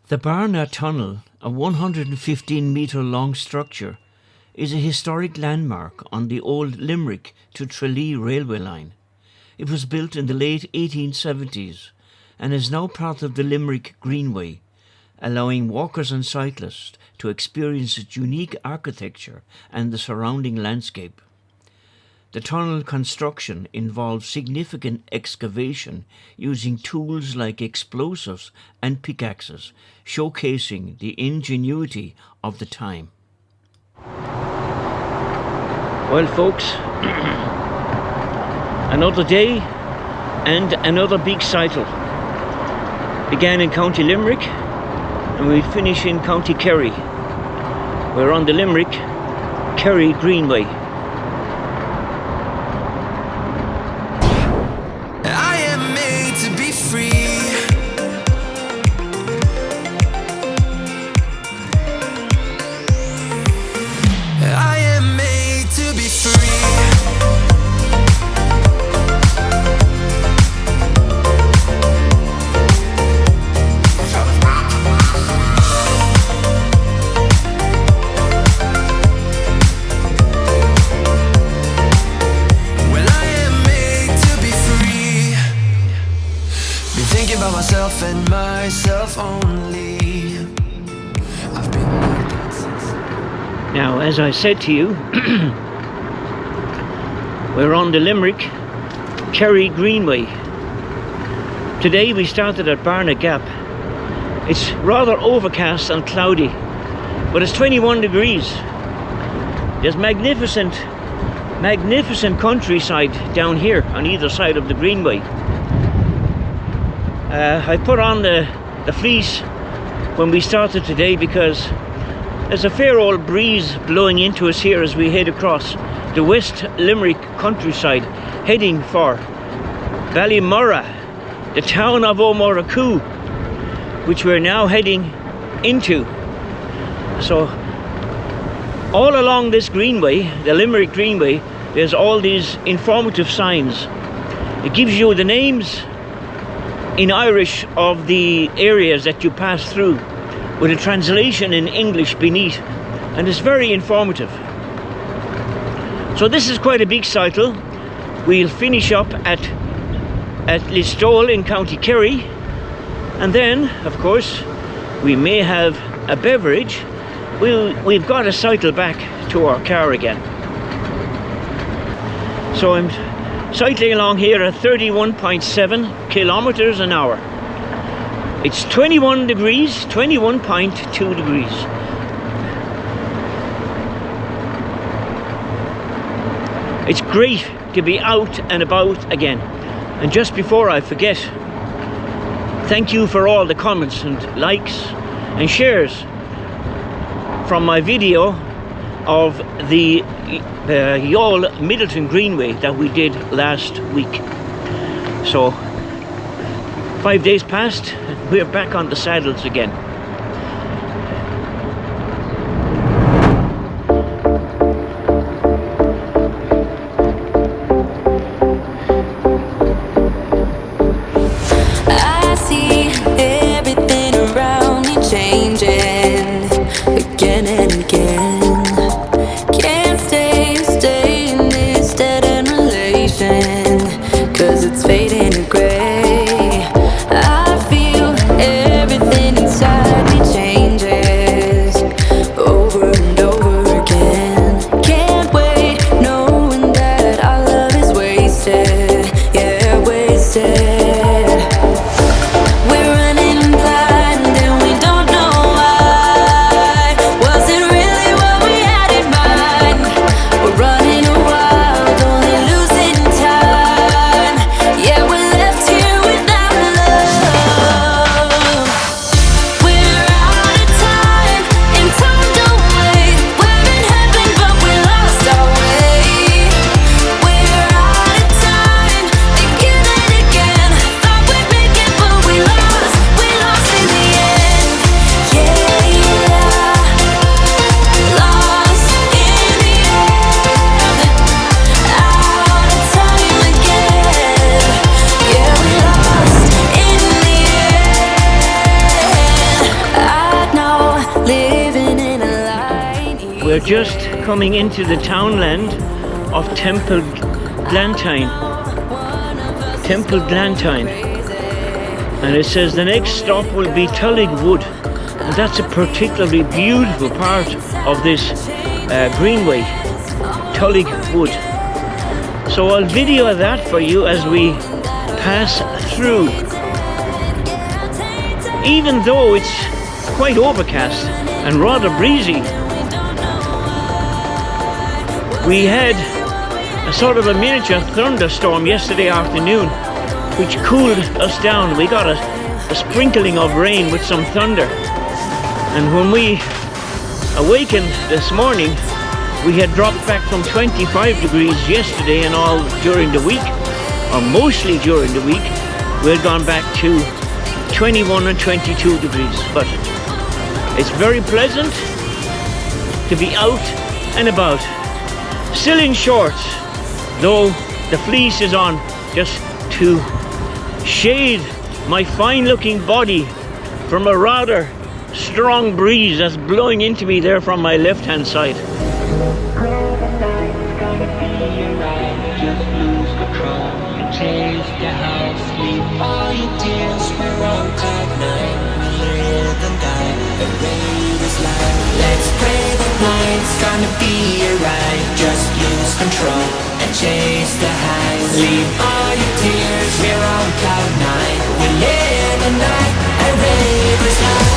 The Barna Tunnel, a 115-metre-long structure, is a historic landmark on the old Limerick to Tralee railway line. It was built in the late 1870s and is now part of the Limerick Greenway, allowing walkers and cyclists to experience its unique architecture and the surrounding landscape. The tunnel construction involved significant excavation using tools like explosives and pickaxes, showcasing the ingenuity of the time. Well, folks, another day and another big cycle. Began in County Limerick and we finish in County Kerry. We're on the Limerick Kerry Greenway. Myself and myself only. I've been like that since. Now, as I said to you, we're on the Limerick Kerry Greenway. Today we started at Barna Gap. It's rather overcast and cloudy, but it's 21 degrees. There's magnificent countryside down here on either side of the Greenway. I put on the fleece when we started today because there's a fair old breeze blowing into us here as we head across the West Limerick countryside, heading for Ballymurra, the town of O'Moracoo, which we're now heading into. So all along this greenway, the Limerick Greenway, there's all these informative signs. It gives you the names in Irish of the areas that you pass through, with a translation in English beneath, and it's very informative. So this is quite a big cycle. We'll finish up at Listowel in County Kerry, and then of course we may have a beverage. We've got to cycle back to our car again. So I'm cycling along here at 31.7 kilometers an hour. It's 21 degrees, 21.2 degrees. It's great to be out and about again. And just before I forget, thank you for all the comments and likes and shares from my video of the Youghal Middleton Greenway that we did last week. So 5 days passed and we're back on the saddles again. I see everything around me changing again and again. Cause it's fading to grey. I feel everything inside. We're just coming into the townland of Temple Glantine. Temple Glantine. And it says the next stop will be Tullig Wood. And that's a particularly beautiful part of this Greenway. Tullig Wood. So I'll video that for you as we pass through. Even though it's quite overcast and rather breezy, we had a sort of a miniature thunderstorm yesterday afternoon, which cooled us down. We got a sprinkling of rain with some thunder. And when we awakened this morning, we had dropped back from 25 degrees yesterday and all during the week, or mostly during the week, we had gone back to 21 and 22 degrees. But it's very pleasant to be out and about. Still in shorts, though the fleece is on just to shade my fine looking body from a rather strong breeze that's blowing into me there from my left hand side. Chase the house, leave all your tears. We're on cloud nine. We live and die. The rain is light. Let's pray the night's gonna be alright. Just lose control and chase the highs. Leave all your tears. We're on cloud nine. We live and die. A rave is light.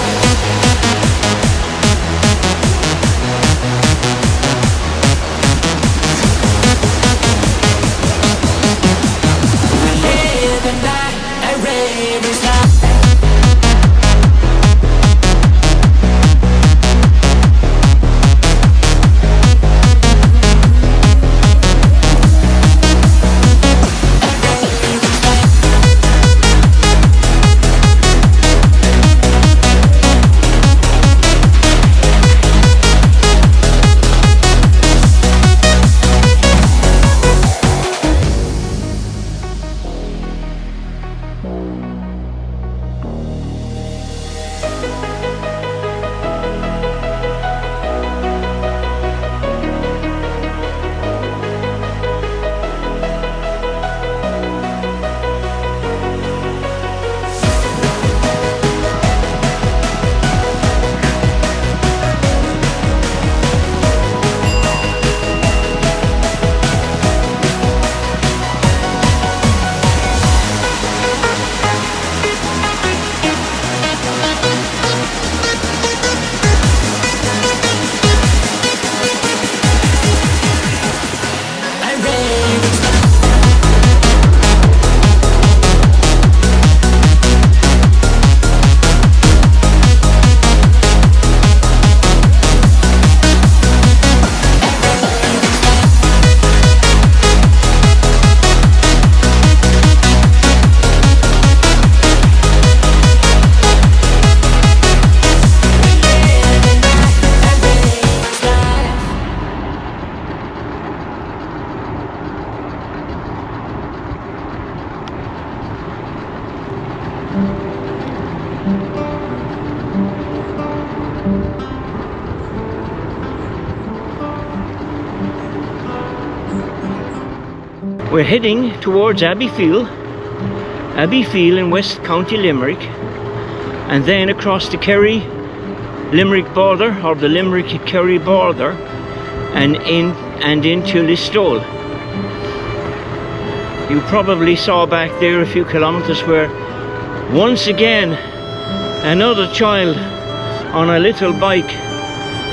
We're heading towards Abbeyfield in West County Limerick, and then across the Kerry Limerick border, or the Limerick Kerry border, and into Listowel. You probably saw back there a few kilometers where once again another child on a little bike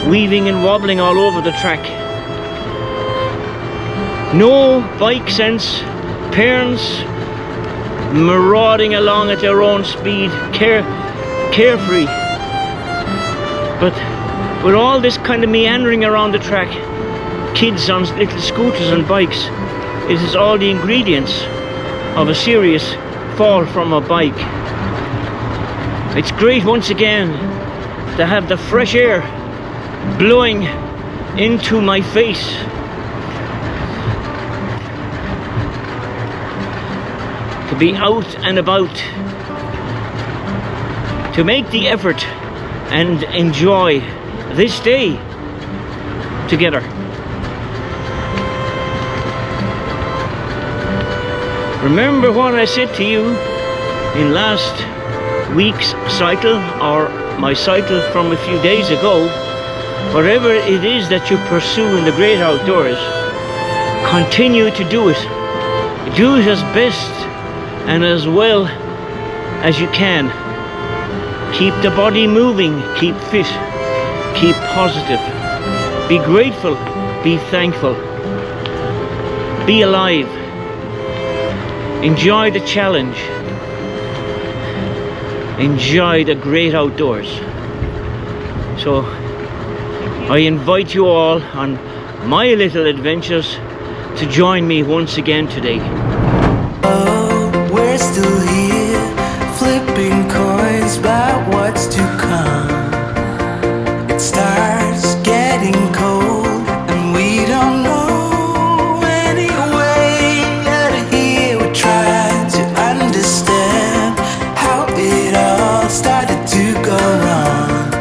weaving and wobbling all over the track. No bike sense, parents marauding along at their own speed, carefree. But with all this kind of meandering around the track, kids on little scooters and bikes, it is all the ingredients of a serious fall from a bike. It's great once again to have the fresh air blowing into my face. To be out and about, to make the effort and enjoy this day together. Remember what I said to you in last week's cycle, or my cycle from a few days ago. Whatever it is that you pursue in the great outdoors, continue to do it. Do it as best and as well as you can. Keep the body moving, keep fit, keep positive. Be grateful, be thankful. Be alive. Enjoy the challenge. Enjoy the great outdoors. So I invite you all on my little adventures to join me once again today. Oh, we're still here, flipping coins about what's to come. It starts getting cold, and we don't know any way out of here. We're trying to understand how it all started to go wrong.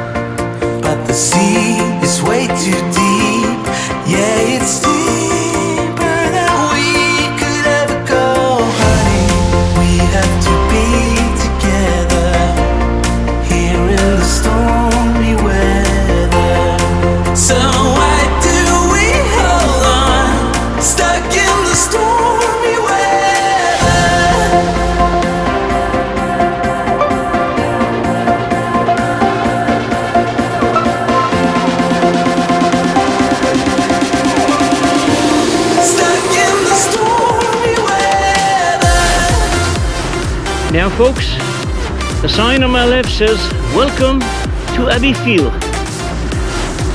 But the sea is way too deep, yeah, it's deeper than we could ever go, honey. We have to be together here in the stormy weather. So why do we hold on, stuck in the stormy weather? Stuck in the stormy weather. Now folks, the sign on my left says, welcome to Abbeyfield.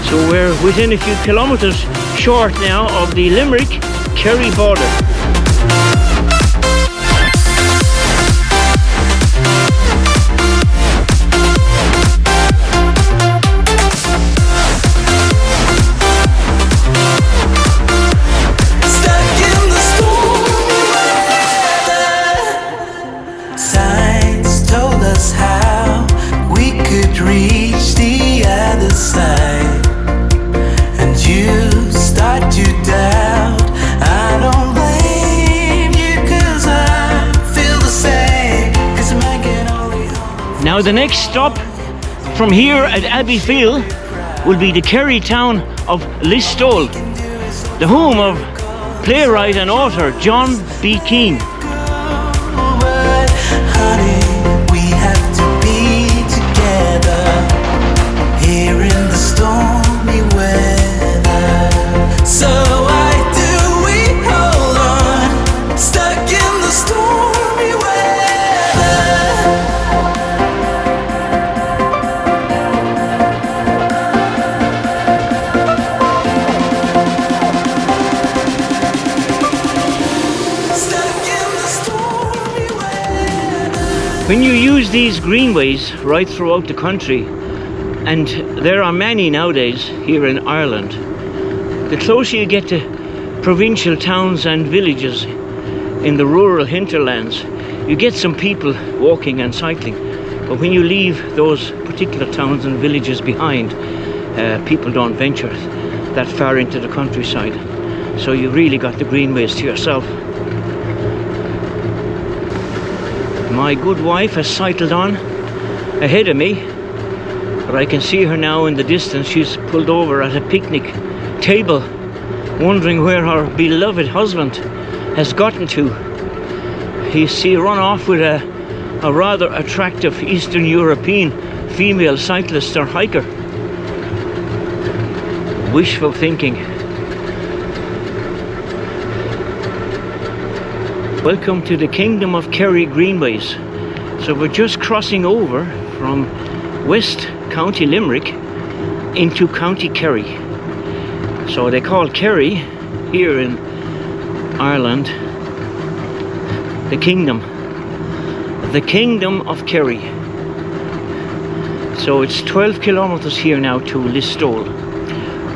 So we're within a few kilometers short now of the Limerick-Kerry border. Stuck in the stormy weather. Signs told us how we could reach the other side, and you start to doubt. I don't blame you, 'cause I feel the same, 'cause a man can only hope. Now the next stop from here at Abbeyfield will be the Kerry town of Listowel, the home of playwright and author John B. Keane. But honey, we have to be together here in the stormy weather. So why do we hold on, stuck in the stormy weather? Stuck in the stormy weather. When you use these greenways right throughout the country, and there are many nowadays here in Ireland, the closer you get to provincial towns and villages in the rural hinterlands, you get some people walking and cycling. But when you leave those particular towns and villages behind, people don't venture that far into the countryside. So you really got the greenways to yourself. My good wife has cycled on ahead of me, but I can see her now in the distance. She's pulled over at a picnic table, wondering where her beloved husband has gotten to. You see, run off with a rather attractive Eastern European female cyclist or hiker. Wishful thinking. Welcome to the Kingdom of Kerry Greenways. So we're just crossing over from West County Limerick into County Kerry. So they call Kerry here in Ireland the Kingdom of Kerry. So it's 12 kilometers here now to Listowel,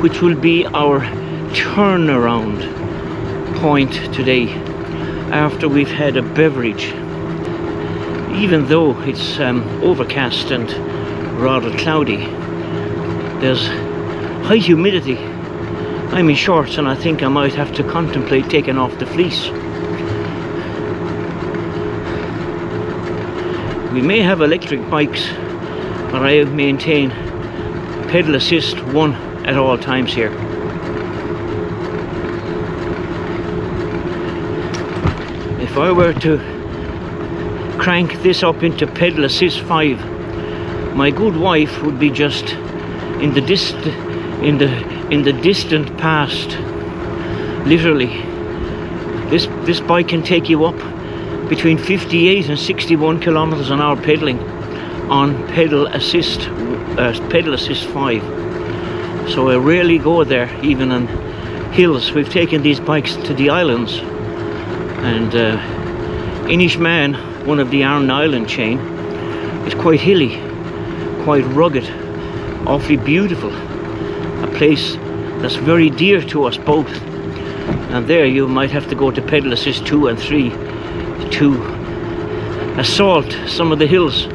which will be our turnaround point today after we've had a beverage. Even though it's overcast and rather cloudy, there's high humidity I'm in shorts and I think I might have to contemplate taking off the fleece. We may have electric bikes, but I maintain pedal assist 1 at all times here. If I were to crank this up into pedal assist 5, my good wife would be just in the distant past. Literally, this bike can take you up between 58 and 61 kilometers an hour pedaling on pedal assist 5. So I rarely go there, even on hills. We've taken these bikes to the islands, and Inishmaan, one of the Arran Island chain, is quite hilly, quite rugged, awfully beautiful, a place that's very dear to us both. And there you might have to go to pedal assist 2 and 3 to assault some of the hills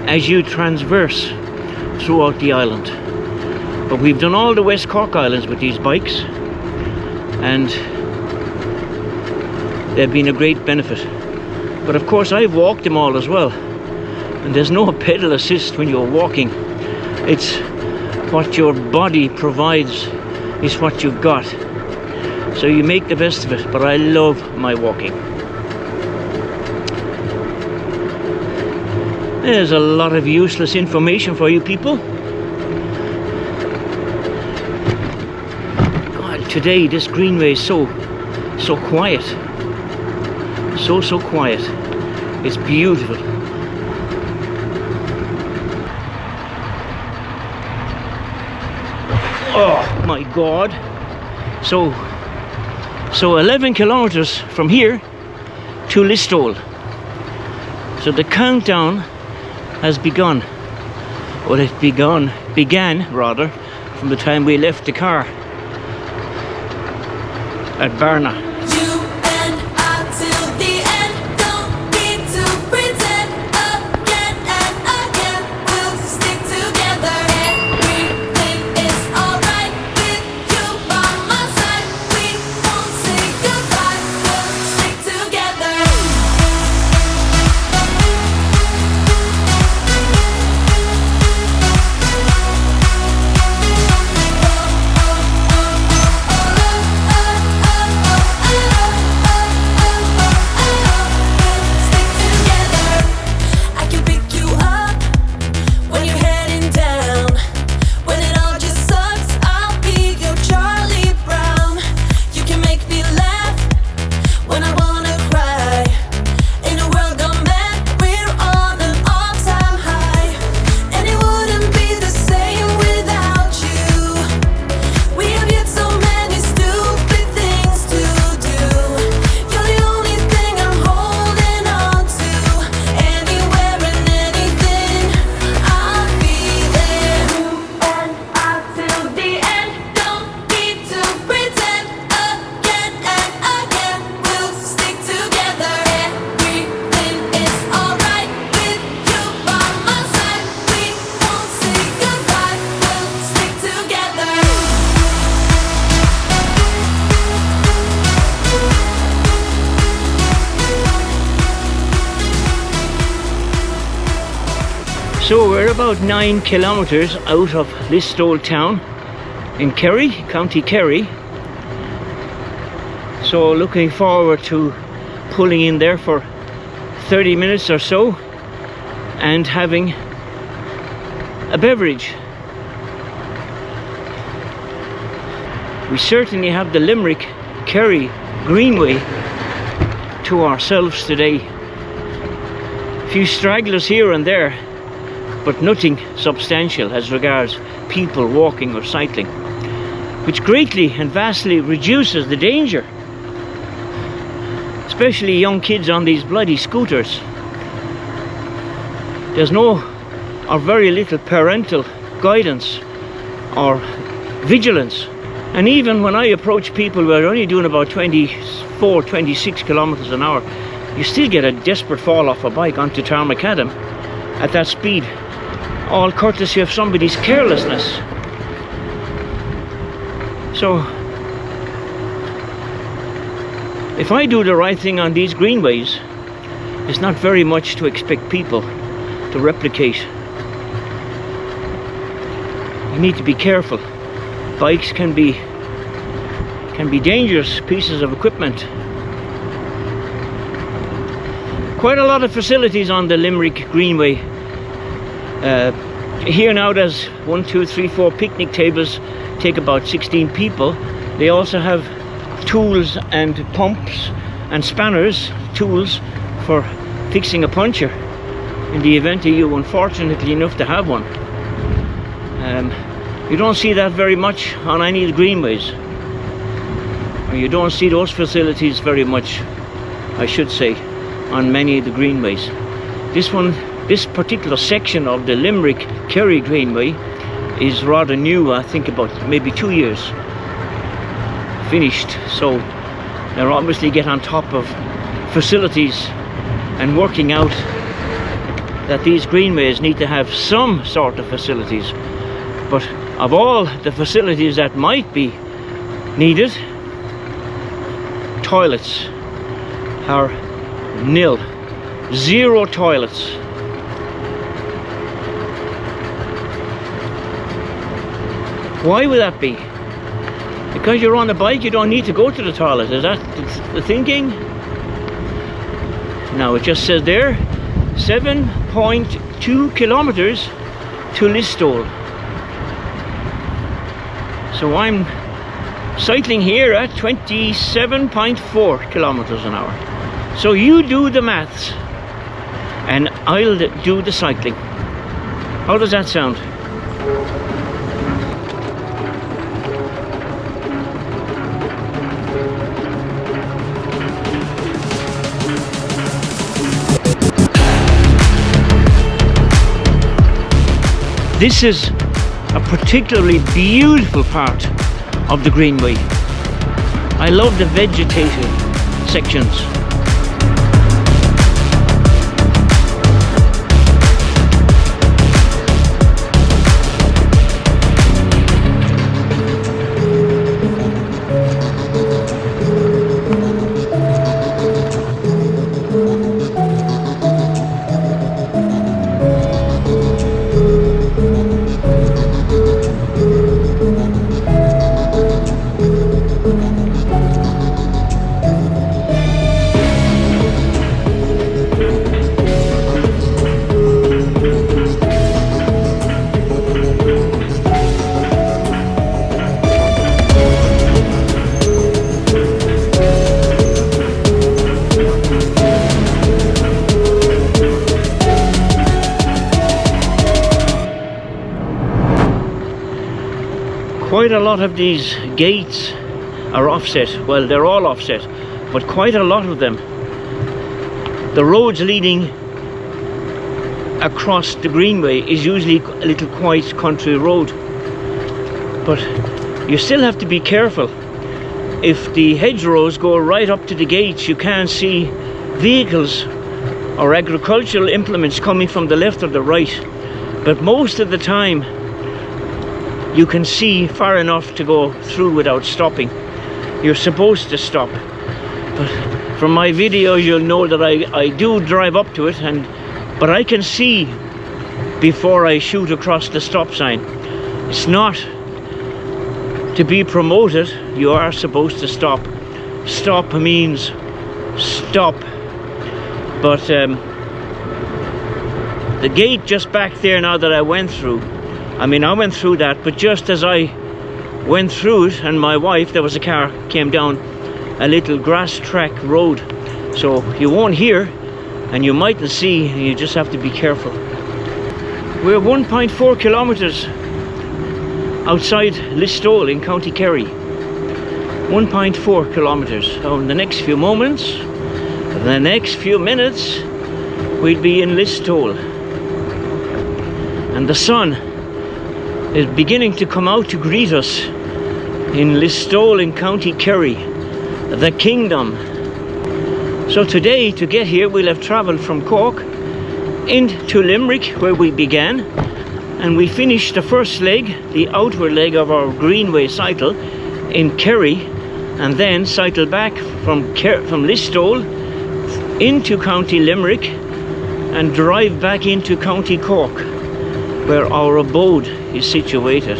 as you transverse throughout the island. But we've done all the West Cork Islands with these bikes, and they've been a great benefit. But of course I've walked them all as well, and there's no pedal assist when you're walking. It's what your body provides is what you've got, so you make the best of it. But I love my walking. There's a lot of useless information for you people. God, today this Greenway is so quiet. So quiet. It's beautiful. Oh my God. So 11 kilometers from here to Listowel. So the countdown has begun. Well, it began rather from the time we left the car at Barna. So we're about 9 kilometers out of Listowel town in Kerry, County Kerry. So looking forward to pulling in there for 30 minutes or so and having a beverage. We certainly have the Limerick, Kerry, Greenway to ourselves today. A few stragglers here and there, but nothing substantial as regards people walking or cycling, which greatly and vastly reduces the danger, especially young kids on these bloody scooters. There's no or very little parental guidance or vigilance, and even when I approach people who are only doing about 24, 26 kilometers an hour, you still get a desperate fall off a bike onto Tarmacadam at that speed, all courtesy of somebody's carelessness. So if I do the right thing on these greenways, it's not very much to expect people to replicate. You need to be careful. Bikes can be dangerous pieces of equipment. Quite a lot of facilities on the Limerick Greenway. Here now there's 1, 2, 3, 4 picnic tables, take about 16 people. They also have tools and pumps and spanners, tools for fixing a puncture in the event of you unfortunately enough to have one. You don't see that very much on any of the greenways. Or you don't see those facilities very much, I should say, on many of the greenways. This particular section of the Limerick Kerry Greenway is rather new. I think about maybe 2 years finished, so they're obviously get on top of facilities and working out that these greenways need to have some sort of facilities. But of all the facilities that might be needed, toilets are nil. 0 toilets. Why would that be? Because you're on a bike, you don't need to go to the toilet. Is that the thinking? Now it just says there 7.2 kilometers to Listowel. So I'm cycling here at 27.4 kilometers an hour. So you do the maths and I'll do the cycling. How does that sound? This is a particularly beautiful part of the Greenway. I love the vegetated sections. Quite a lot of these gates are offset. Well, they're all offset, but quite a lot of them. The roads leading across the Greenway is usually a little quiet country road, but you still have to be careful. If the hedgerows go right up to the gates, you can't see vehicles or agricultural implements coming from the left or the right, but most of the time you can see far enough to go through without stopping. You're supposed to stop, but from my videos you'll know that I do drive up to it, but I can see before I shoot across the stop sign. It's not to be promoted. You are supposed to stop. Stop means stop. But the gate just back there now that I went through, I went through that, but just as I went through it and my wife, there was a car came down a little grass track road, so you won't hear and you mightn't see, and you just have to be careful. We're 1.4 kilometers outside Listowel in County Kerry. 1.4 kilometers. So in the next few moments, the next few minutes, we'll be in Listowel, and the sun is beginning to come out to greet us in Listowel in County Kerry, the kingdom. So today, to get here, we'll have travelled from Cork into Limerick, where we began, and we finished the first leg, the outward leg of our Greenway cycle, in Kerry, and then cycle back from Listowel into County Limerick and drive back into County Cork, where our abode is situated.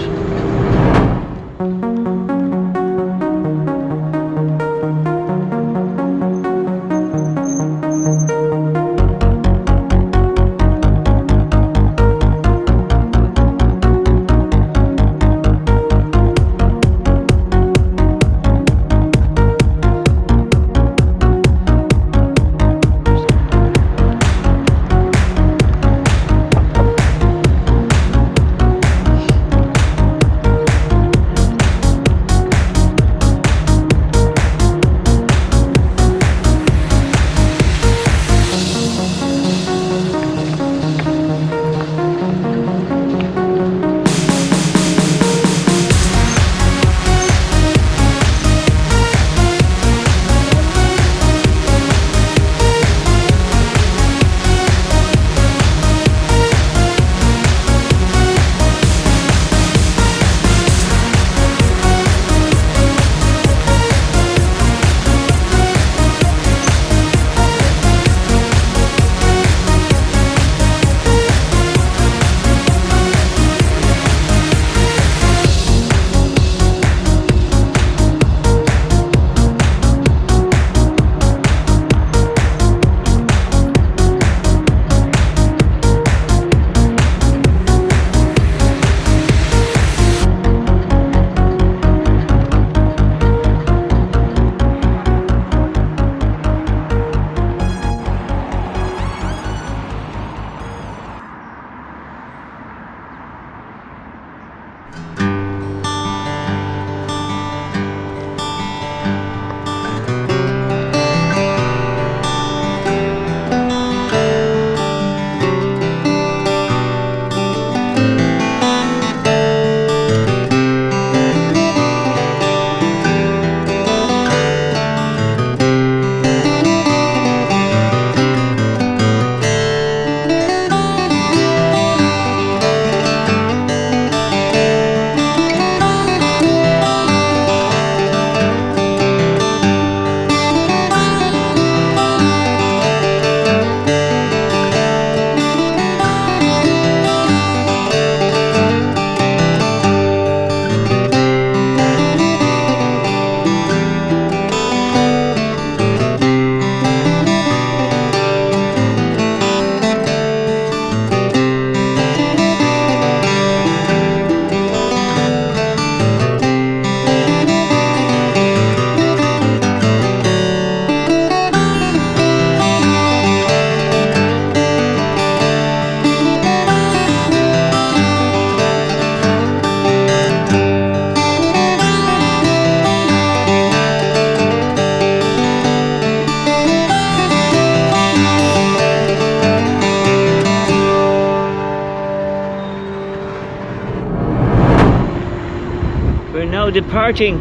Departing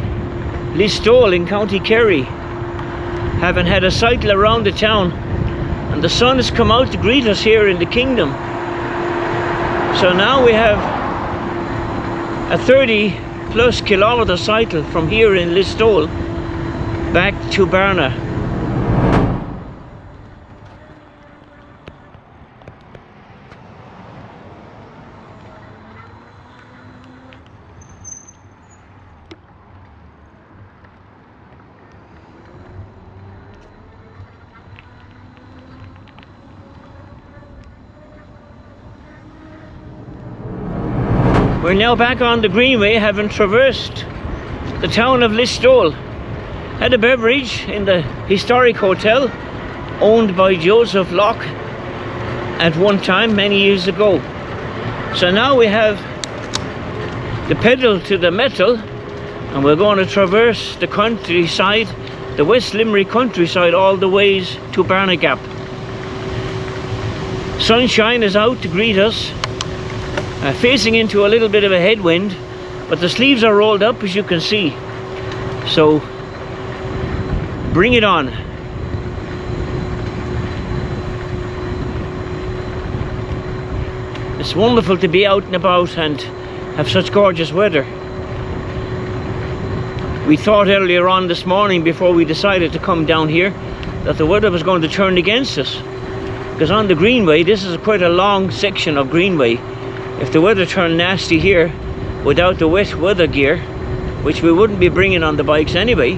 Listowel in County Kerry, having had a cycle around the town, and the sun has come out to greet us here in the kingdom. So now we have a 30+ kilometre cycle from here in Listowel back to Barna. We're now back on the Greenway, having traversed the town of Listowel. Had a beverage in the historic hotel owned by Joseph Locke at one time many years ago. So now we have the pedal to the metal, and we're going to traverse the countryside, the West Limerick countryside, all the ways to Barnagap. Sunshine is out to greet us, facing into a little bit of a headwind, but the sleeves are rolled up, as you can see. So bring it on. It's wonderful to be out and about and have such gorgeous weather. We thought earlier on this morning, before we decided to come down here, that the weather was going to turn against us. Because on the Greenway, this is quite a long section of Greenway. If the weather turned nasty here, without the wet weather gear, which we wouldn't be bringing on the bikes anyway,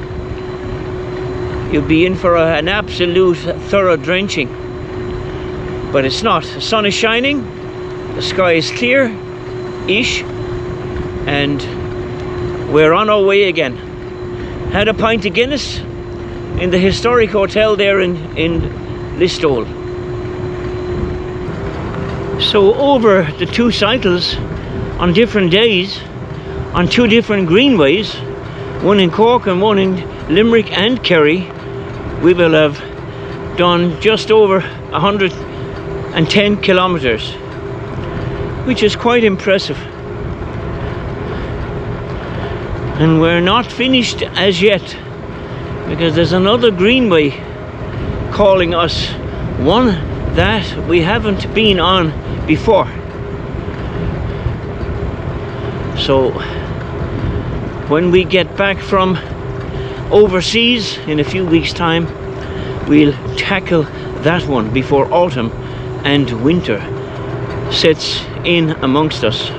you'd be in for an absolute thorough drenching. But it's not. The sun is shining, the sky is clear-ish, and we're on our way again. Had a pint of Guinness in the historic hotel there in Listowel. So over the 2 cycles on different days, on 2 different greenways, one in Cork and one in Limerick and Kerry, we will have done just over 110 kilometers, which is quite impressive. And we're not finished as yet, because there's another Greenway calling us, one that we haven't been on before. So when we get back from overseas in a few weeks' time, we'll tackle that one before autumn and winter sets in amongst us.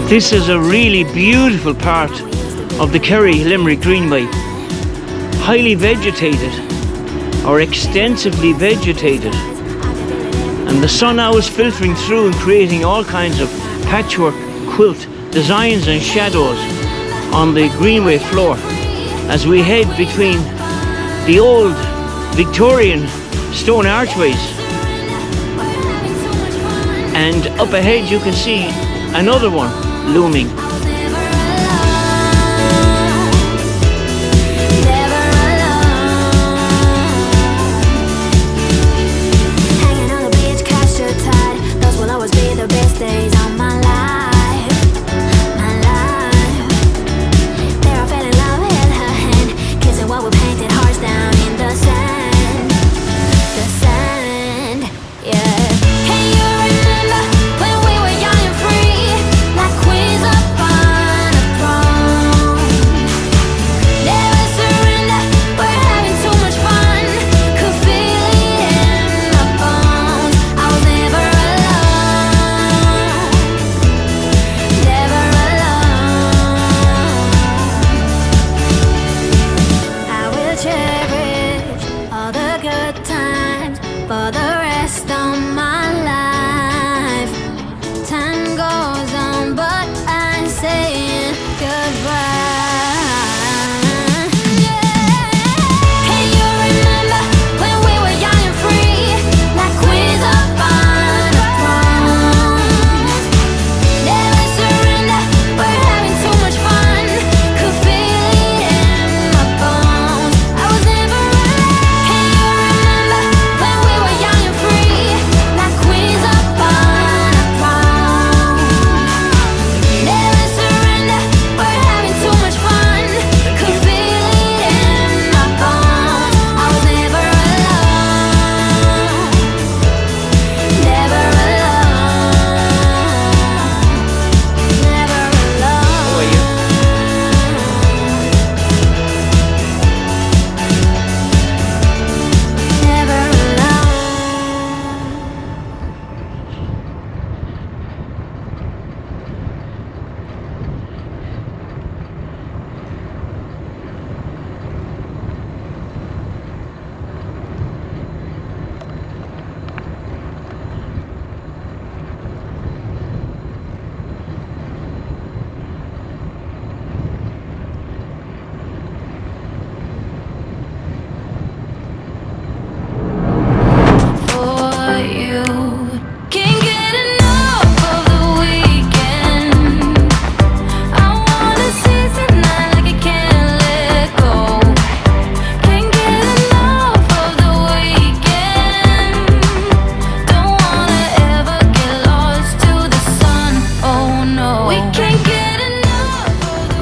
This is a really beautiful part of the Kerry Limerick Greenway. Highly vegetated, or extensively vegetated. And the sun now is filtering through and creating all kinds of patchwork quilt designs and shadows on the Greenway floor as we head between the old Victorian stone archways. And up ahead you can see another one looming. Young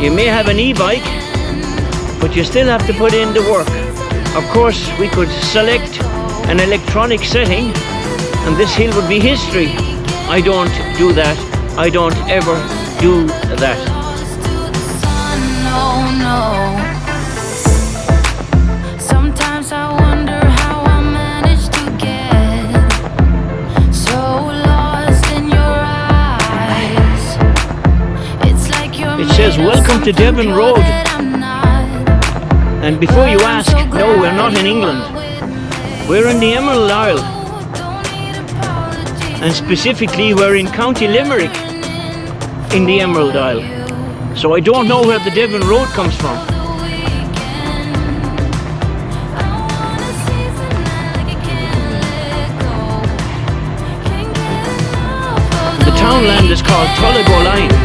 You may have an e-bike, but you still have to put in the work. Of course, we could select an electronic setting and this hill would be history. I don't do that. I don't ever do that. Sometimes I wonder how I managed to get so lost in your eyes. It's like you're It says, "Welcome to Devon Road." And before you ask, no, we're not in England. We're in the Emerald Isle. And specifically, we're in County Limerick, in the Emerald Isle. So I don't know where the Devon Road comes from. The townland is called Tulligo Line.